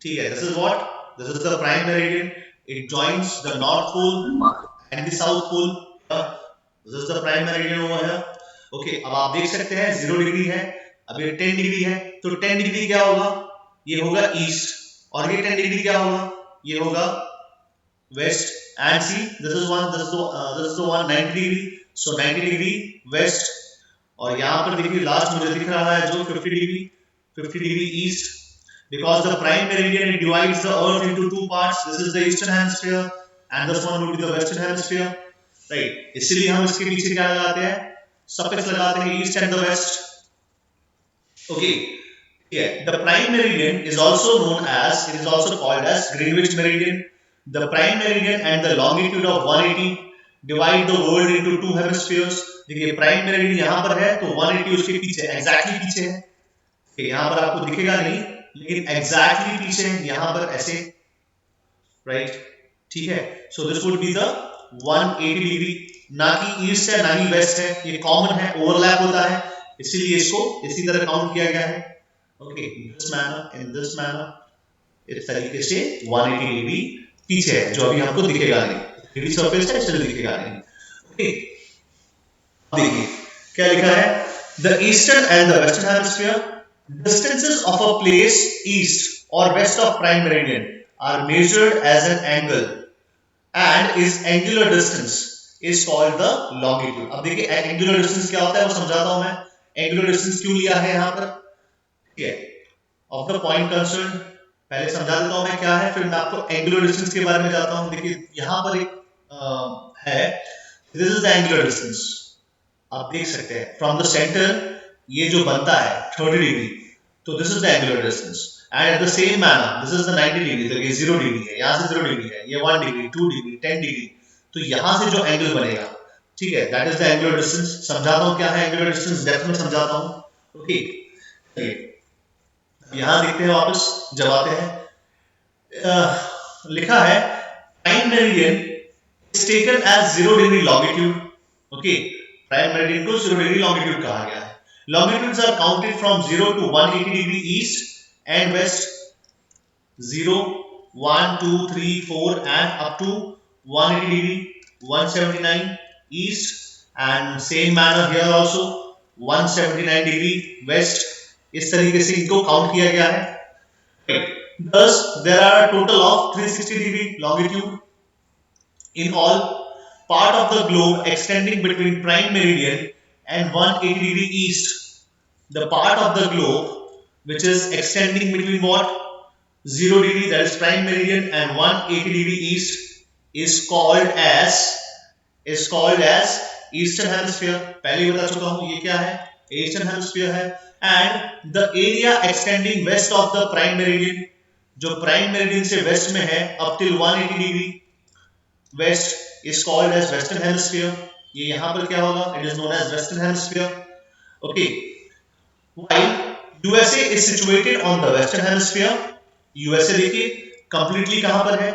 ठीक है, this is what, this is the prime meridian. It joins the north pole and the south pole. This is the prime meridian over here. Okay, अब आप देख सकते हैं 0 डिग्री है, अब ये 10 डिग्री है, तो 10 डिग्री क्या होगा, ये होगा ईस्ट, और ये 10 डिग्री क्या होगा, ये होगा west. And see this is the one 90 degree, so 90 degree west. और यहां पर देखिए लास्ट मुझे दिख रहा है जो 50 degree east, because the prime meridian it divides the earth into two parts. This is the eastern hemisphere and this one would be the western hemisphere, right? इसलिए हम इसके पीछे क्या लगाते हैं, suffix लगाते हैं east and the west. Okay, yeah, the prime meridian is also known as, it is also called as Greenwich meridian. The prime meridian and the longitude of 180 divide the world into two hemispheres. देखिए प्राइम मेरिडियन यहां पर है, तो 180 उसके पीछे एग्जैक्टली पीछे है. यहां पर आपको दिखेगा नहीं, लेकिन एग्जैक्टली पीछे यहां पर ऐसे, राइट? ठीक है, so this would be the 180 degree. ना कि ईस्ट है ना ही वेस्ट है, ये कॉमन है, ओवरलैप होता है, इसीलिए इसको इसी तरह काउंट किया गया है. Okay, this manner, in this manner, इस तरीके से 180 डिग्री पीछे है, जो अभी हमको दिखेगा नहीं, 3D सरफेस है इसलिए दिखेगा नहीं. ओके, देखिए क्या लिखा है, the eastern and the western hemisphere distances of a place east or west of prime meridian are measured as an angle and is angular distance is called the longitude. अब देखिए angular distance क्या होता है वो समझाता हूं मैं. angular distance क्यों लिया है यहाँ पर, ठीक है, of the point concerned पहले समझा देता हूं मैं क्या है, फिर मैं आपको angular distance के बारे में बताता हूं. देखिए यहाँ पर एक है, this is the angular distance, आप देख सकते हैं from the center ये जो बनता है 30 डिग्री, तो this is the angular distance. And at the same manner this is the 90 degree, तो ये 0 डिग्री है, यहां से 0 डिग्री है, ये 1 डिग्री 2 डिग्री 10 डिग्री, तो यहां से जो एंगल बनेगा, ठीक है, that is the angular distance. समझाता हूं क्या है एंगुलर डिस्टेंस, डेप्थ में समझाता हूं. ओके, यहां देखते हैं वापस, जब आते हैं, लिखा है prime meridian is taken as 0 degree longitude. Okay, prime meridian को 0 डिग्री लॉन्गिट्यूड कहा गया है. Longitudes are counted from 0 to 180 degree east and west. 0, 1, 2, 3, 4 and up to 180 degree, 179 east, and same manner here also 179 degree west. इस तरीके से इनको काउंट किया गया है. Thus there are a total of 360 degree longitude in all, part of the globe extending between prime meridian and 180 degree east. The part of the globe which is extending between what, 0 degree that is prime meridian and 180 degree east is called as eastern hemisphere. पहले ही बता चुका हूं ये क्या है, eastern hemisphere है. and the area extending west of the prime meridian, जो prime meridian से west में है up till 180 degree west is called as western hemisphere. ये यहां पर क्या होगा, it is known as western hemisphere. Okay, while USA is situated on the western hemisphere. USA देखिए कंप्लीटली कहां पर है,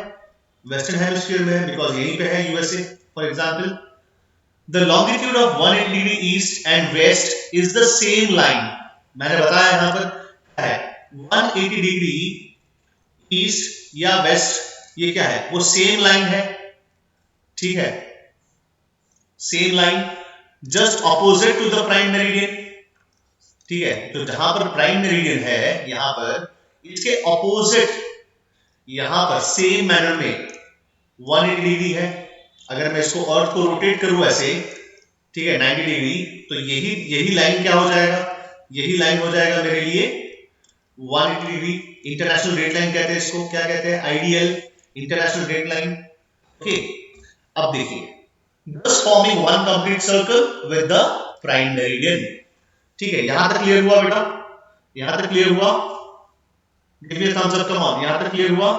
वेस्टर्न हेमिस्फीयर में है, बिकॉज यहीं पे है USA. For example, the longitude of 180 degree east and west is the same line. मैंने बताया यहां पर क्या है, 180 डिग्री ईस्ट या वेस्ट, ये क्या है, वो सेम लाइन है. ठीक है, same line, just opposite to the prime meridian. ठीक है, तो जहां पर प्राइम मेरिडियन है यहां पर, इसके ऑपोजिट यहां पर सेम मैनर में 180 डिग्री है. अगर मैं इसको अर्थ को रोटेट करूं ऐसे, ठीक है, 90 डिग्री, तो यही यही लाइन क्या हो जाएगा, यही लाइन हो जाएगा मेरे लिए 180 डिग्री. इंटरनेशनल रेट लाइन कहते हैं इसको, क्या कहते हैं, IDL, international rate line. Okay, अब देखिए, thus forming one complete circle with the prime meridian. ठीक है, यहां तक क्लियर हुआ बेटा, यहां तक क्लियर हुआ, give me thumbs up, come on, यहां तक क्लियर हुआ.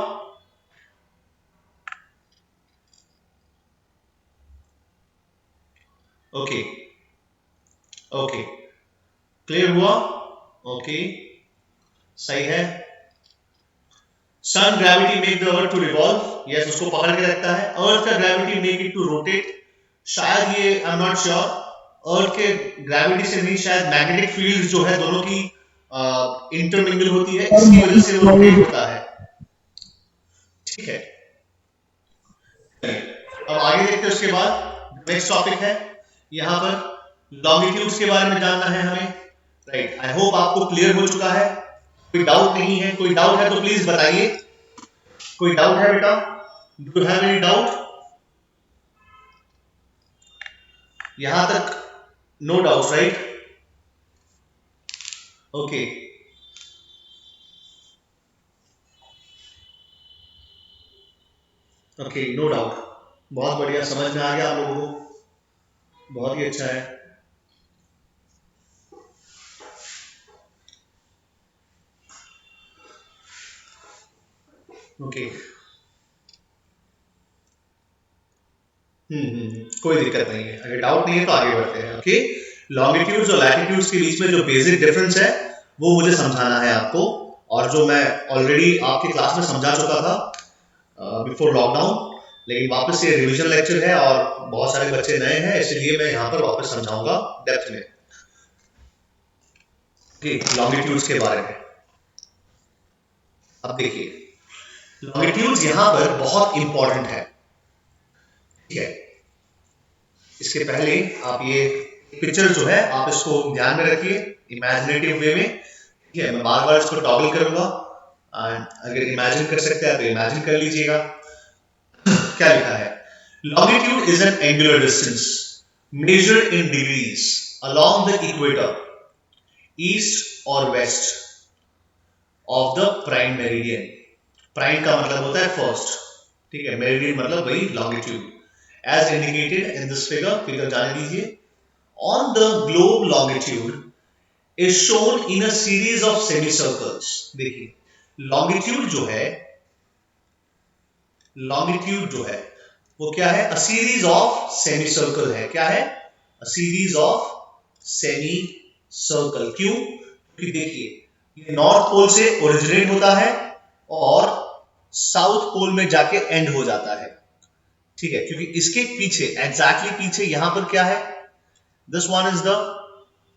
ओके ओके, क्लियर हुआ. ओके, सही है. Sun gravity make the earth to revolve. Yes, उसको पकड़ के रखता है. अर्थ का gravity make it to rotate. शायद ये, I am not sure, earth के ग्रेविटी से नहीं, शायद मैग्नेटिक फील्ड जो है दोनों की इंटरमिंगल होती है, इसकी वजह से वो रोटेट होता है. ठीक है, अब आगे देखते हैं. उसके बाद नेक्स्ट टॉपिक है, यहां पर लॉन्गिट्यूड्स के बारे में जानना है हमें. राइट, आई होप आपको क्लियर हो चुका है, कोई डाउट नहीं है. कोई डाउट है तो प्लीज बताइए. कोई डाउट है बेटा, do you have any doubt? यहां तक no doubt, right? Okay, okay, no doubt. बहुत बढ़िया, समझ में आ गया आप लोगों को, बहुत ही अच्छा है. ओके, कोई दिक्कत नहीं है. अगर डाउट नहीं है तो आगे बढ़ते हैं. ओके, लॉन्गिट्यूड्स और लैटिट्यूड्स के बीच में जो बेसिक डिफरेंस है वो मुझे समझाना है आपको, और जो मैं ऑलरेडी आपके क्लास में समझा चुका था बिफोर लॉकडाउन, लेकिन वापस ये रिवीजन लेक्चर है और बहुत सारे बच्चे नए हैं, इसलिए मैं यहाँ पर वापस समझाऊंगा डेप्थ में. ओके, लॉन्गिट्यूड्स के बारे में अब देखिए, लॉन्गिट्यूड्स यहाँ पर बहुत इंपॉर्टेंट है. ठीक है, इसके पहले आप ये पिक्चर जो है आप इसको ध्यान में रखिए इमेजिनेटिव वे में. ठीक है, मैं बार बार इसको टॉगल करूंगा, अगर इमेजिन कर सकते हैं तो इमेजिन कर लीजिएगा. क्या लिखा है, longitude is an angular distance measured in degrees along the equator east और west of the prime meridian. Prime का मतलब होता है फर्स्ट. ठीक है, मेरिडियन मतलब वही longitude, as indicated in this figure. Figure जाने दीजिए. On the globe, longitude is shown in a series of semicircles. देखिए, longitude जो है, longitude जो है वो क्या है, a series of semicircle है. क्या है, a series of semicircle. क्यों? क्योंकि देखिए, ये नॉर्थ पोल से ओरिजिनेट होता है और साउथ पोल में जाके एंड हो जाता है. ठीक है, क्योंकि इसके पीछे, एग्जैक्टली पीछे यहां पर क्या है, this one is the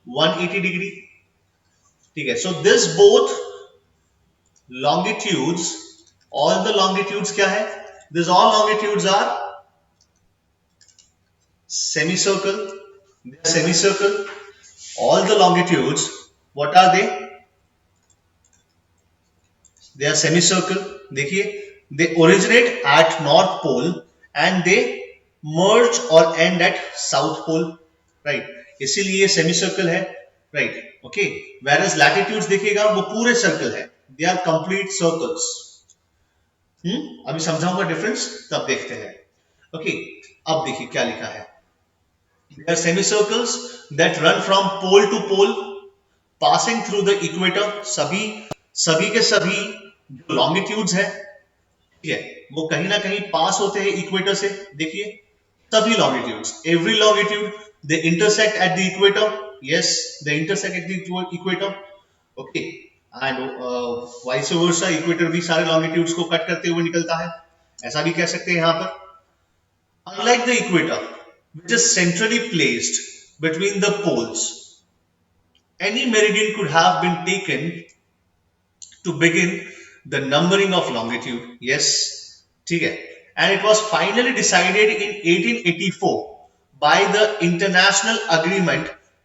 180 degree. ठीक है, so this both longitudes, all the longitudes क्या है, this all longitudes are semicircle. They are semicircle. All the longitudes, what are they? They are semicircle. देखिए, they originate at north pole and they merge or end at south pole, right? इसीलिए semicircle है, right? Okay. Whereas latitudes देखिएगा वो पूरे सर्कल है, they are complete circles. अभी समझाऊंगा डिफरेंस, तब देखते हैं. ओके, अब देखिए क्या लिखा है. They are semicircles that run from pole to pole, passing through the equator. सभी के सभी जो लॉन्गिट्यूड्स है, ठीक है, वो कहीं ना कहीं पास होते हैं इक्वेटर से. देखिए, सभी longitudes, every longitude, they intersect at the equator, yes they intersect at the equator, okay, and vice versa, equator भी सारे लॉन्गिट्यूड्स को कट करते हुए निकलता है, ऐसा भी कह सकते हैं यहां पर. Unlike the equator, which is centrally placed between the poles, any meridian could have been taken to begin the numbering of longitude. Yes, ठीक है. And it was finally decided in 1884 by the international agreement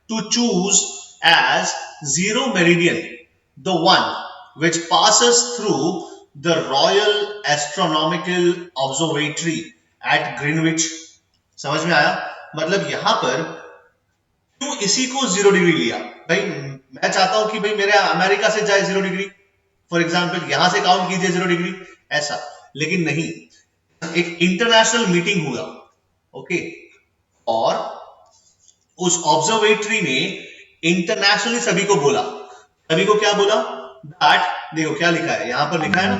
to choose as zero meridian the one which passes through the Royal Astronomical Observatory at Greenwich. समझ में आया? मतलब यहां पर क्यों इसी को 0 डिग्री लिया? भाई मैं चाहता हूं कि भाई मेरे अमेरिका से जाए 0 डिग्री, फॉर एग्जाम्पल यहां से काउंट कीजिए 0 डिग्री, ऐसा. लेकिन नहीं, एक इंटरनेशनल मीटिंग हुआ, ओके, और उस ऑब्जर्वेटरी ने इंटरनेशनली सभी को बोला. सभी को क्या बोला? दैट, देखो क्या लिखा है यहां पर, लिखा है ना,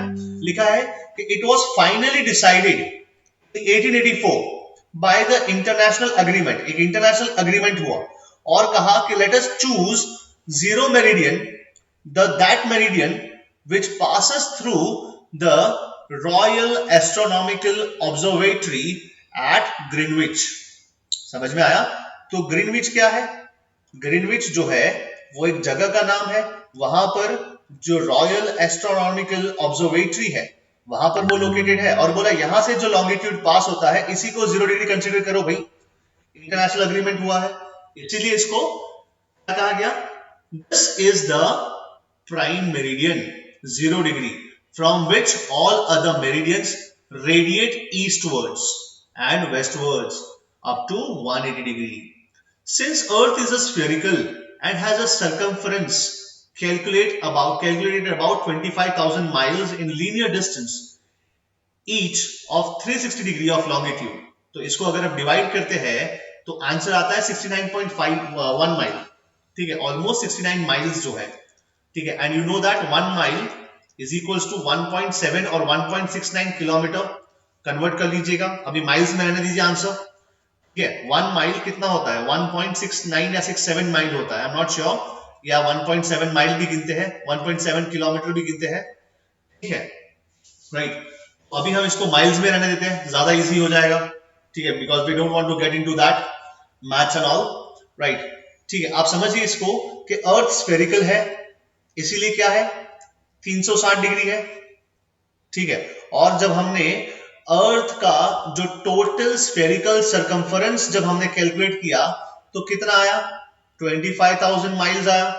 लिखा है कि it was finally decided 1884 by the international agreement. एक इंटरनेशनल अग्रीमेंट हुआ और कहा कि let us choose zero meridian, that meridian which passes through the Royal Astronomical Observatory at Greenwich. समझ में आया? तो ग्रीनविच क्या है? ग्रीनविच जो है वो एक जगह का नाम है, वहां पर जो रॉयल एस्ट्रोनॉमिकल ऑब्जर्वेटरी है वहां पर वो लोकेटेड है, और बोला यहां से जो लॉन्गिट्यूड पास होता है इसी को 0 डिग्री कंसीडर करो भाई, इंटरनेशनल अग्रीमेंट हुआ है, इसीलिए इसको क्या कहा गया? This is the prime meridian 0 degree from which all other meridians radiate eastwards and westwards up to 180 degree. Since Earth is a spherical and has a circumference calculated about 25,000 miles in linear distance each of 360 degree of longitude, तो इसको अगर आप डिवाइड करते हैं तो आंसर आता है 69.51 माइल. ठीक है, ऑलमोस्ट 69 माइल्स जो है. ठीक है, and you know that 1 mile is equals to 1.7 और 1.69 किलोमीटर. कन्वर्ट कर लीजिएगा, अभी माइल्स में रहने दीजिए आंसर. ठीक है, 1 माइल कितना होता है? 1.69 या 67 माइल होता है, आई एम नॉट श्योर, या 1.7 माइल भी गिनते हैं, 1.7 किलोमीटर भी गिनते हैं. ठीक है, राइट. अभी हम इसको माइल्स में रहने देते हैं, ज्यादा इजी हो जाएगा. ठीक है, because we don't want to get into that maths and all, right. ठीक है, आप समझिए इसको कि अर्थ स्फेरिकल है, इसीलिए क्या है? 360 डिग्री है. ठीक है, और जब हमने अर्थ का जो टोटल स्फेरिकल सरकमफरेंस जब हमने कैलकुलेट किया तो कितना आया? 25,000 माइल्स आया.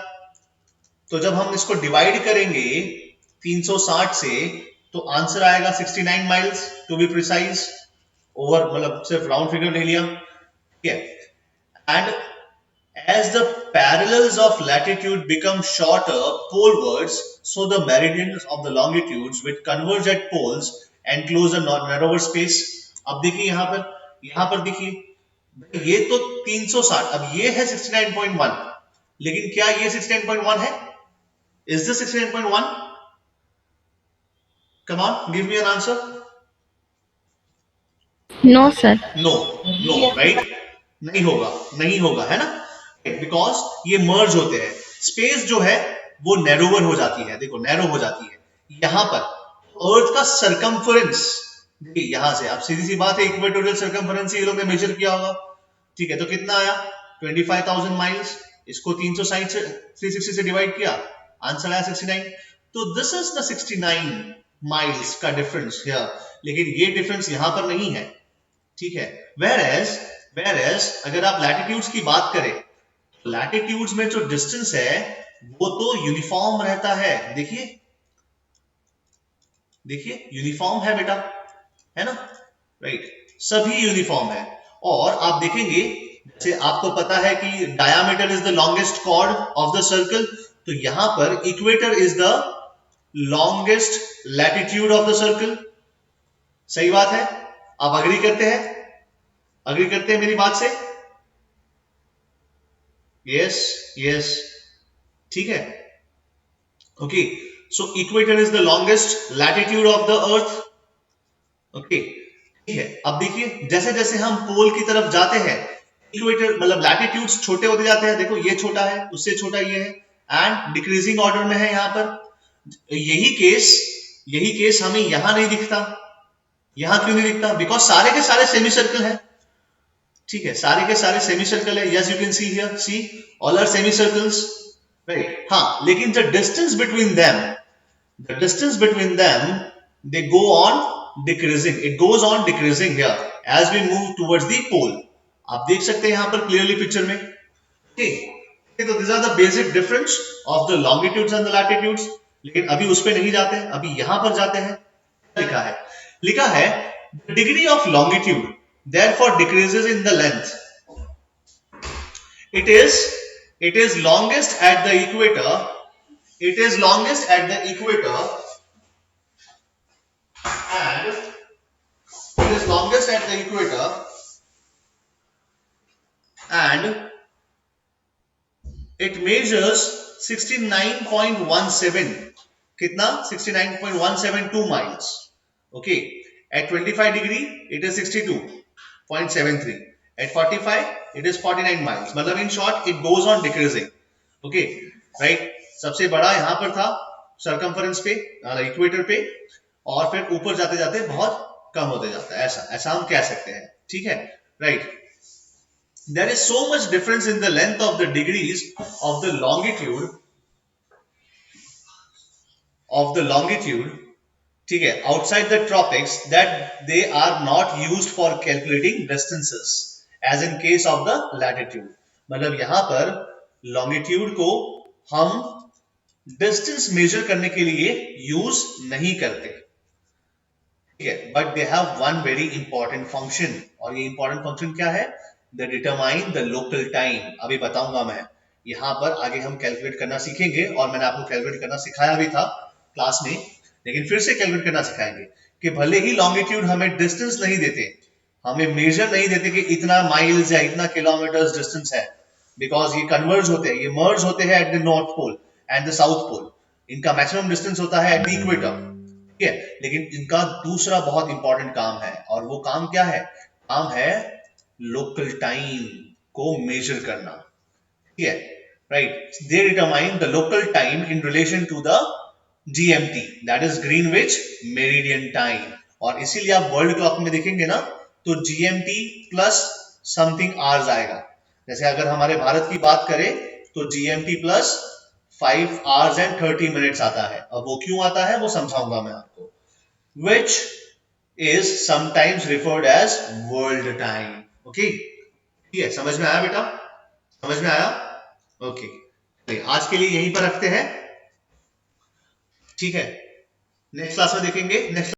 तो जब हम इसको डिवाइड करेंगे 360 से तो आंसर आएगा 69 miles to be precise. Over मतलब सिर्फ राउंड फिगर ले लिया. ठीक है, and as the parallels of latitude become shorter polewards, so the meridians of the longitudes which converge at poles enclose a narrower space. अब देखिए यहां पर देखिए ये तो 360, अब ये है 69.1, लेकिन क्या ये 69.1 है? Is this 69.1? Come on, give me an answer. No, sir. No, right, नहीं होगा, है ना, बिकॉज ये मर्ज होते हैं. स्पेस जो है वो नैरोवर हो जाती है, देखो नैरो हो जाती है. यहां पर अर्थ का सरकमफरेंस, यहां से, अब सीधी सी बात है, इक्वेटोरियल सरकमफरेंस ये लोग ने मेजर किया होगा. ठीक है, तो कितना आया? 25,000 माइल्स. इसको 360 से 360 से डिवाइड किया, आंसर आया 69. तो दिस इज द 69 माइल्स का डिफरेंस हियर. लेकिन ये डिफरेंस यहां पर नहीं है. ठीक है, वेयर अगर आप लैटिट्यूड्स की बात करें, लैटिट्यूड्स में जो डिस्टेंस है वो तो यूनिफॉर्म रहता है. देखिए यूनिफॉर्म है बेटा, है ना, राइट. सभी यूनिफॉर्म है. और आप देखेंगे जैसे आपको पता है कि diameter is the longest chord of the circle, तो यहां पर equator is the longest latitude of the circle. सही बात है, आप अग्री करते हैं मेरी बात से? यस, ठीक है, okay. So equator is the longest latitude of the earth. Okay, ठीक है, अब देखिए जैसे जैसे हम पोल की तरफ जाते हैं, इक्वेटर मतलब लैटिट्यूड्स छोटे होते जाते हैं, देखो ये छोटा है, उससे छोटा ये है, एंड डिक्रीजिंग ऑर्डर में है यहाँ पर। यही केस हमें यहां नहीं दिखता। यहां क्यों नहीं दिखता? बिकॉज सारे के सारे सेमी सर्कल है। ठीक है, सारे के सारे सेमी सर्कल है। Yes, you can see here, see all are semi circles, right. हाँ, लेकिन the distance between them, the distance between them, they go on decreasing, it goes on decreasing here as we move towards the pole। आप देख सकते हैं यहां पर क्लियरली पिक्चर में। ठीक, तो these are the basic difference of the longitudes and the latitudes। लेकिन अभी उस पे नहीं जाते, अभी यहां पर जाते हैं। लिखा है the degree of longitude therefore decreases in the length, it is longest at the equator, it is longest at the equator and it is longest at the equator and it measures 69.17, कितना? 69.172 miles। okay, at 25 degree it is 62.73, at 45 it is 49 miles। मतलब in short it goes on decreasing। okay, right, सबसे बड़ा यहां पर था सरकमफरेंस पे, इक्वेटर पे, और फिर ऊपर जाते जाते बहुत कम होते जाता है, ऐसा हम कह सकते हैं। ठीक है, right. There is so much difference in the length of the degrees of the longitude, ठीक है, outside the tropics, that they are not used for calculating distances as in case of the latitude। मतलब यहां पर longitude को हम डिस्टेंस मेजर करने के लिए यूज नहीं करते, ठीक है, but they have one very important function. और ये इंपॉर्टेंट फंक्शन क्या है? दे डिटरमाइन द लोकल टाइम। अभी बताऊंगा मैं, यहां पर आगे हम कैलकुलेट करना सीखेंगे, और मैंने आपको कैलकुलेट करना सिखाया भी था क्लास में, लेकिन फिर से कैलकुलेट करना सिखाएंगे कि भले ही लॉन्गिट्यूड हमें डिस्टेंस नहीं देते, हमें मेजर नहीं देते कि इतना माइल्स या इतना किलोमीटर डिस्टेंस है, बिकॉज ये कन्वर्ज होते हैं, ये मर्ज होते हैं at the north pole and the south pole. इनका मैक्सिमम डिस्टेंस होता है एट द इक्वेटर, ठीक है, लेकिन इनका दूसरा बहुत इंपॉर्टेंट काम है, और वो काम क्या है? काम है लोकल टाइम को मेजर करना, ठीक है, right. They determine the local time in relation to the GMT, that is Greenwich meridian time. और इसीलिए आप वर्ल्ड क्लॉक में देखेंगे ना, तो GMT प्लस समथिंग आवर्स आएगा। जैसे अगर हमारे भारत की बात करें तो GMT plus 5 hours and 30 minutes आता है। अब वो क्यों आता है वो समझाऊंगा मैं आपको। which is sometimes referred as world time। Okay, ठीक है, समझ में आया बेटा? समझ में आया? ओके, आज के लिए यहीं पर रखते हैं, ठीक है, नेक्स्ट क्लास में देखेंगे। नेक्स्ट